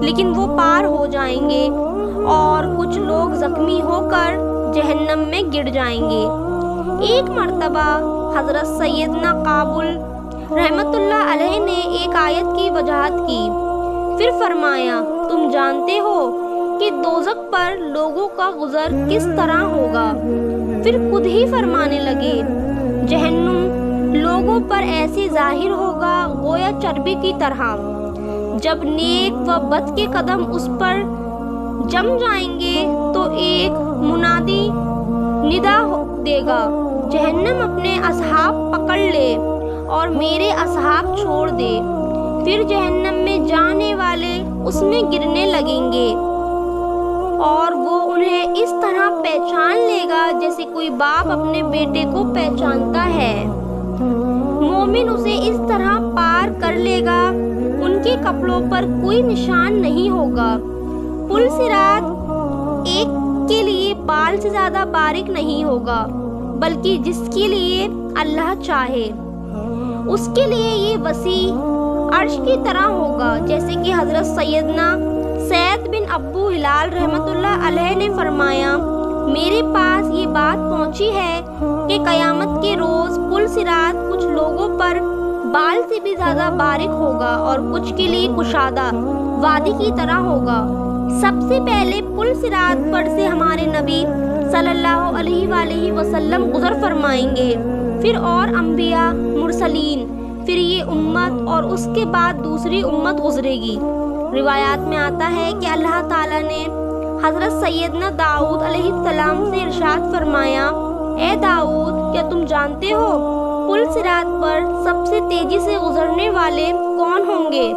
لیکن وہ پار ہو جائیں گے اور کچھ لوگ زخمی ہو کر جہنم میں گر جائیں گے۔ ایک مرتبہ حضرت سیدنا قابل رحمت اللہ علیہ نے ایک آیت کی وضاحت کی، پھر فرمایا، تم جانتے ہو کہ دوزخ پر لوگوں کا گزر کس طرح ہوگا؟ پھر خود ہی فرمانے لگے، جہنم لوگوں پر ایسے ظاہر ہوگا گویا چربی کی طرح۔ جب نیک و بد کے قدم اس پر جم جائیں گے تو ایک منادی ندا دے گا، جہنم اپنے اصحاب پکڑ لے اور میرے اصحاب چھوڑ دے۔ پھر جہنم میں جانے والے اس میں گرنے لگیں گے اور وہ انہیں اس طرح پہچان لے گا جیسے کوئی باپ اپنے بیٹے کو پہچانتا ہے۔ مومن اسے اس طرح پار کر لے گا، ان کے کپڑوں پر کوئی نشان نہیں ہوگا۔ پل صراط ایک کے لیے بال سے زیادہ باریک نہیں ہوگا، بلکہ جس کے لیے اللہ چاہے اس کے لیے یہ وسیع عرش کی طرح ہوگا، جیسے کہ حضرت سیدنا سعید بن ابو ہلال رحمت اللہ علیہ نے فرمایا، میرے پاس یہ بات پہنچی ہے کہ قیامت کے روز پل صراط کچھ لوگوں پر بال سے بھی زیادہ باریک ہوگا اور کچھ کے لیے کشادہ وادی کی طرح ہوگا۔ سب سے پہلے پل صراط پر سے ہمارے نبی صلی اللہ علیہ وآلہ وسلم گزر فرمائیں گے، پھر اور انبیاء مرسلین، پھر یہ امت اور اس کے بعد دوسری امت گزرے گی۔ روایات میں آتا ہے کہ اللہ تعالیٰ نے حضرت سیدنا داؤد علیہ السلام سے ارشاد فرمایا، اے داؤد، کیا تم جانتے ہو پل صراط پر سب سے تیزی سے گزرنے والے کون ہوں گے؟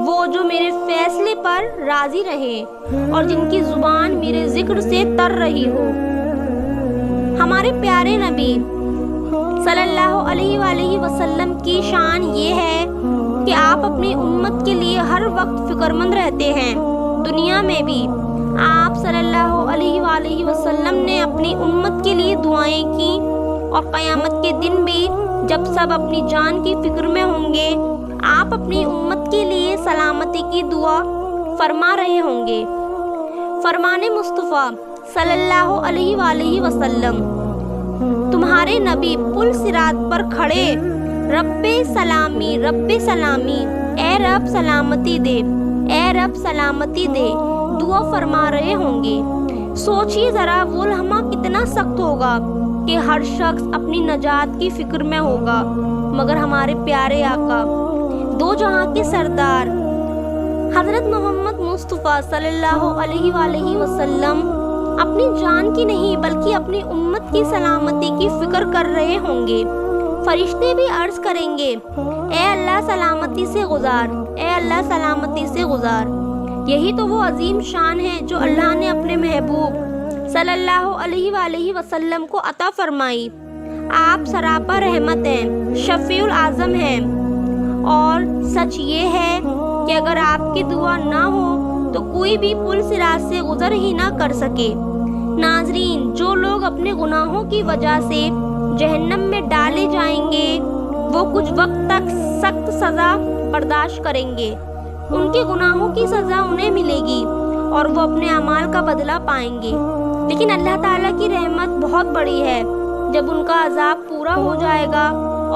وہ جو میرے فیصلے پر راضی رہے اور جن کی زبان میرے ذکر سے تر رہی ہو۔ ہمارے پیارے نبی صلی اللہ علیہ وآلہ وسلم کی شان یہ ہے کہ آپ اپنی امت کے لیے ہر وقت فکر مند رہتے ہیں۔ دنیا میں بھی آپ صلی اللہ علیہ وآلہ وسلم نے اپنی امت کے لیے دعائیں کی اور قیامت کے دن بھی جب سب اپنی جان کی فکر میں ہوں گے، آپ اپنی امت کے لیے سلامتی کی دعا فرما رہے ہوں گے۔ فرمان مصطفیٰ صلی اللہ علیہ وآلہ وسلم، تمہارے نبی پل صراط پر کھڑے رب سلامی رب سلامی، اے رب سلامتی دے، اے رب سلامتی دے، دعا فرما رہے ہوں گے۔ سوچیے ذرا وہ لمحہ کتنا سخت ہوگا کہ ہر شخص اپنی نجات کی فکر میں ہوگا، مگر ہمارے پیارے آقا دو جہاں کے سردار حضرت محمد مصطفیٰ صلی اللہ علیہ وآلہ وسلم اپنی جان کی نہیں بلکہ اپنی امت کی سلامتی کی فکر کر رہے ہوں گے۔ فرشتے بھی عرض کریں گے، اے اللہ سلامتی سے گزار، اے اللہ سلامتی سے گزار۔ یہی تو وہ عظیم شان ہے جو اللہ نے اپنے محبوب صلی اللہ علیہ وآلہ وسلم کو عطا فرمائی۔ آپ سراپا رحمت ہیں، شفیع العظم ہیں، اور سچ یہ ہے کہ اگر آپ کی دعا نہ ہو تو کوئی بھی پل صراط سے گزر ہی نہ کر سکے۔ ناظرین، جو لوگ اپنے گناہوں کی وجہ سے جہنم میں ڈالے جائیں گے وہ کچھ وقت تک سخت سزا برداشت کریں گے، ان کے گناہوں کی سزا انہیں ملے گی اور وہ اپنے اعمال کا بدلہ پائیں گے۔ لیکن اللہ تعالیٰ کی رحمت بہت بڑی ہے، جب ان کا عذاب پورا ہو جائے گا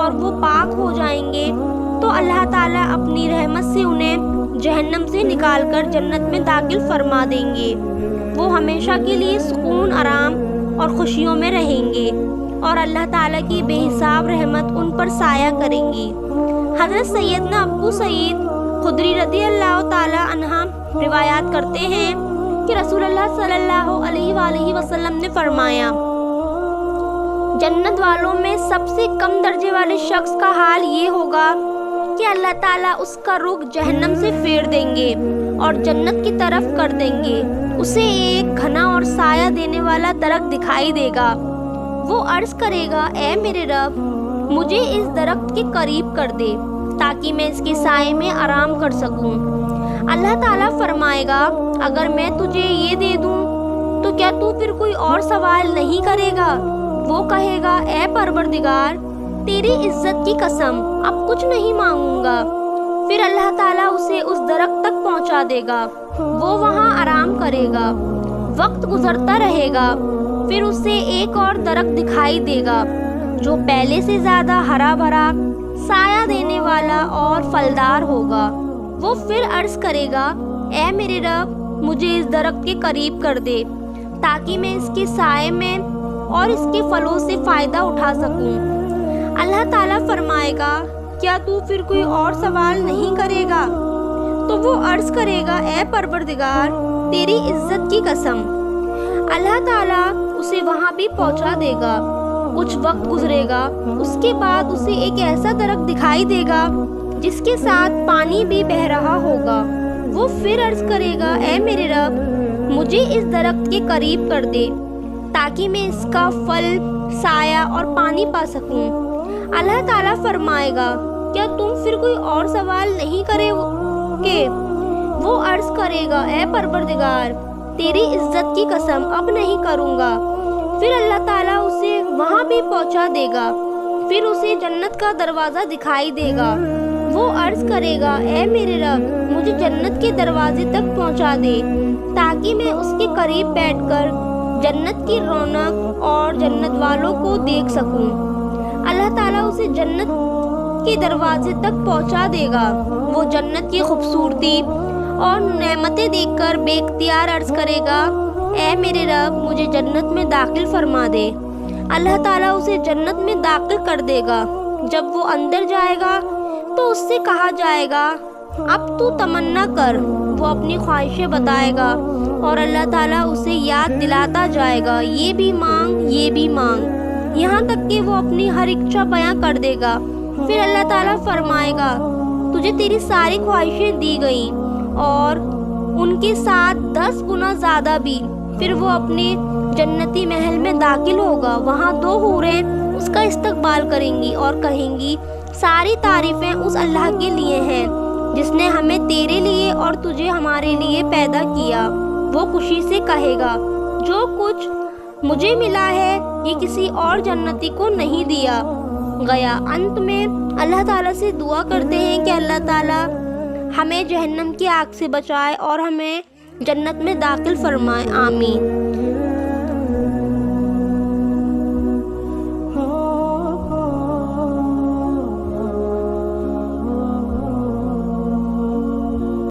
اور وہ پاک ہو جائیں گے تو اللہ تعالیٰ اپنی رحمت سے انہیں جہنم سے نکال کر جنت میں داخل فرما دیں گے۔ وہ ہمیشہ کے لیے سکون، آرام اور خوشیوں میں رہیں گے اور اللہ تعالیٰ کی بے حساب رحمت ان پر سایہ کریں گی۔ حضرت سیدنا ابو سعید خدری رضی اللہ تعالیٰ عنہ روایات کرتے ہیں کہ رسول اللہ صلی اللہ علیہ وآلہ وسلم نے فرمایا، جنت والوں میں سب سے کم درجے والے شخص کا حال یہ ہوگا کہ اللہ تعالیٰ اس کا رخ جہنم سے پھیر دیں گے اور جنت کی طرف کر دیں گے۔ اسے ایک گھنا اور سایہ دینے والا درخت دکھائی دے گا۔ وہ عرض کرے گا، اے میرے رب، مجھے اس درخت کے قریب کر دے تاکہ میں اس کے سائے میں آرام کر سکوں۔ اللہ تعالیٰ فرمائے گا، اگر میں تجھے یہ دے دوں تو کیا تو پھر کوئی اور سوال نہیں کرے گا؟ وہ کہے گا، اے پروردگار، تیری عزت کی قسم، اب کچھ نہیں مانگوں گا۔ پھر اللہ تعالیٰ اسے اس درخت تک پہنچا دے گا، وہ وہاں آرام کرے گا۔ وقت گزرتا رہے گا، پھر اسے ایک اور درخت دکھائی دے گا جو پہلے سے زیادہ ہرا بھرا، سایہ دینے والا اور پھلدار ہوگا۔ وہ پھر عرض کرے گا، اے میرے رب، مجھے اس درخت کے قریب کر دے تاکہ میں اس کے سائے میں اور اس کے پھلوں سے فائدہ اٹھا سکوں۔ اللہ تعالیٰ فرمائے گا، کیا تو پھر کوئی اور سوال نہیں کرے گا؟ تو وہ عرض کرے گا، اے پروردگار، تیری عزت کی قسم۔ اللہ تعالیٰ اسے وہاں بھی پہنچا دے گا۔ کچھ وقت گزرے گا، اس کے بعد اسے ایک ایسا درخت دکھائی دے گا جس کے ساتھ پانی بھی بہہ رہا ہوگا۔ وہ پھر عرض کرے گا، اے میرے رب، مجھے اس درخت کے قریب کر دے تاکہ میں اس کا پھل، سایہ اور پانی پا سکوں۔ اللہ تعالیٰ فرمائے گا، کیا تم پھر کوئی اور سوال نہیں کرے گے؟ وہ عرض کرے گا، اے پروردگار، تیری عزت کی قسم، اب نہیں کروں گا۔ پھر اللہ تعالیٰ اسے وہاں بھی پہنچا دے گا۔ پھر اسے جنت کا دروازہ دکھائی دے گا۔ وہ عرض کرے گا، اے میرے رب، مجھے جنت کے دروازے تک پہنچا دے تاکہ میں اس کے قریب بیٹھ کر جنت کی رونق اور جنت والوں کو دیکھ سکوں۔ اللہ تعالیٰ اسے جنت کے دروازے تک پہنچا دے گا۔ وہ جنت کی خوبصورتی اور نعمتیں دیکھ کر بے اختیار عرض کرے گا، اے میرے رب، مجھے جنت میں داخل فرما دے۔ اللہ تعالیٰ اسے جنت میں داخل کر دے گا۔ جب وہ اندر جائے گا تو اس سے کہا جائے گا، اب تو تمنا کر۔ وہ اپنی خواہشیں بتائے گا اور اللہ تعالیٰ اسے یاد دلاتا جائے گا، یہ بھی مانگ، یہ بھی مانگ، یہاں تک کہ وہ اپنی ہر اچھا بیاں کر دے گا۔ پھر اللہ تعالیٰ فرمائے گا، تجھے تیری ساری خواہشیں دی گئیں اور ان کے ساتھ 10 گنا زیادہ بھی۔ پھر وہ اپنے جنتی محل میں داخل ہوگا۔ وہاں 2 حوریں اس کا استقبال کریں گی اور کہیں گی، ساری تعریفیں اس اللہ کے لیے ہیں جس نے ہمیں تیرے لیے اور تجھے ہمارے لیے پیدا کیا۔ وہ خوشی سے کہے گا، جو کچھ مجھے ملا ہے یہ کسی اور جنتی کو نہیں دیا گیا۔ انت میں اللہ تعالیٰ سے دعا کرتے ہیں کہ اللہ تعالیٰ ہمیں جہنم کی آگ سے بچائے اور ہمیں جنت میں داخل فرمائے۔ آمین۔